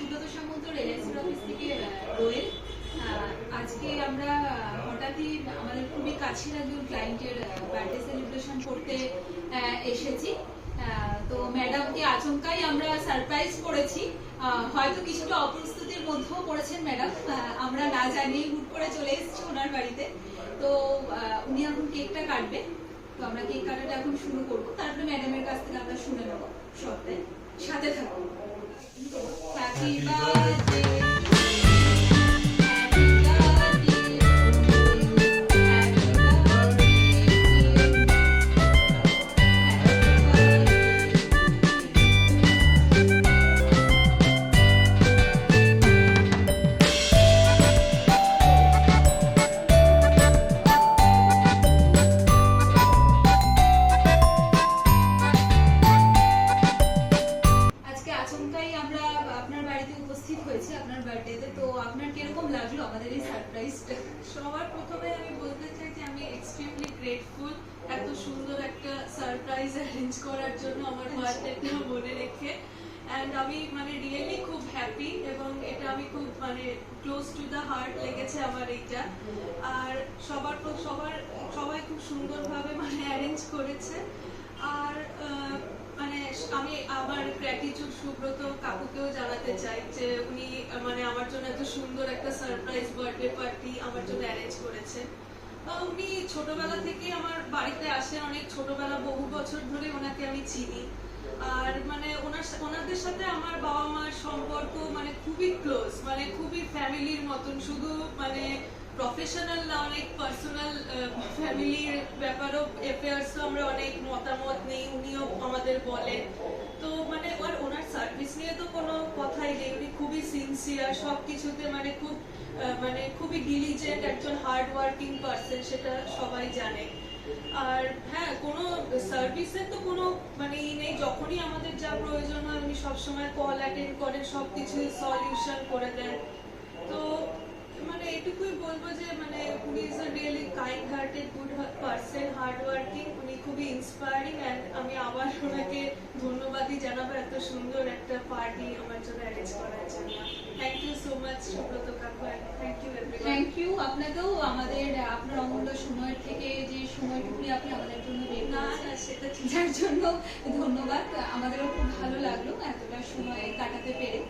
সুব্রত সামন্ত রিলায়েন্সের office থেকে দোয়েল। আজকে আমরা হঠাৎই আমাদের খুবই কাছের একজন ক্লায়েন্টের বার্থডে সেলিব্রেশন করতে এসেছি। তো ম্যাডামকে আচমকাই আমরা সারপ্রাইজ করেছি। হয়তো কিছুটা অপ্রস্তুতির মধ্যেও পড়েছেন ম্যাডাম, আমরা না জানিয়ে হুট করে চলে এসেছি ওনার বাড়িতে। তো উনি এখন কেকটা কাটবে, তো আমরা কেক কাটাটা এখন শুরু করবো, তারপরে ম্যাডামের কাছ থেকে আমরা শুনে নেবো সবটাই। সাথে থাকুন। হ্যাপি বার্থডে সবার প্রথমে আমি বলতে চাই যে আমি এক্সট্রিমলি গ্রেটফুল এত সুন্দর একটা সারপ্রাইজ অ্যারেঞ্জ করার জন্য আমার বার্থডেটা মনে রেখে। অ্যান্ড আমি রিয়েলি খুব হ্যাপি এবং এটা আমি খুব ক্লোজ টু দ্য হার্ট লেগেছে আমার এইটা। আর সবাই খুব সুন্দরভাবে অ্যারেঞ্জ করেছে। আর আমি আমার গ্র্যাটিটিউড সুব্রত কাকুকেও জানাতে চাই যে উনি আমার জন্য এত সুন্দর একটা সারপ্রাইজ বার্থডে পার্টি আমার জন্য অ্যারেঞ্জ করেছে। উনি ছোটবেলা থেকে আমার বাড়িতে আসেন, অনেক ছোটবেলা, বহু বছর ধরে ওনাকে আমি চিনি। আর ওনাদের সাথে আমার বাবা মার সম্পর্ক খুবই ক্লোজ, খুবই ফ্যামিলির মতন। শুধু প্রফেশনাল না, অনেক পার্সোনাল ফ্যামিলির ব্যাপারও, অ্যাফেয়ার্সও আমরা অনেক মতামত নেই, উনিও আমাদের বলেন। তো আর ওনার সার্ভিস নিয়ে তো কোনো কথাই নেই, উনি খুবই সিনসিয়ার সবকিছুতে, খুবই ডিলিজেন্ট একজন হার্ড ওয়ার্কিং পার্সন, সেটা সবাই জানে। আর হ্যাঁ, কোনো সার্ভিসের তো কোনো নেই, যখনই আমাদের যা প্রয়োজন হয় উনি সবসময় কল অ্যাটেন্ড করেন, সবকিছু সলিউশন করে দেন। তো এটুকুই বলবো যে উনি is a really kind hearted good person, hard working, উনি খুবই ইন্সপায়ারিং। অ্যান্ড আমি আবার ওনাকে ধন্যবাদই জানাবো এত সুন্দর একটা পার্টি আমার জন্য অ্যারেঞ্জ করার জন্য। Thank you so much Subrata কাকু, thank you everyone. Thank you আপনাকেও, আপনার অমূল্য সময়ের থেকে যে সময়টুকুনি আপনি আমাদের জন্য বের করেছেন সেটা যার জন্য ধন্যবাদ। আমাদেরও খুব ভালো লাগলো এতটা সময় কাটাতে পেরে।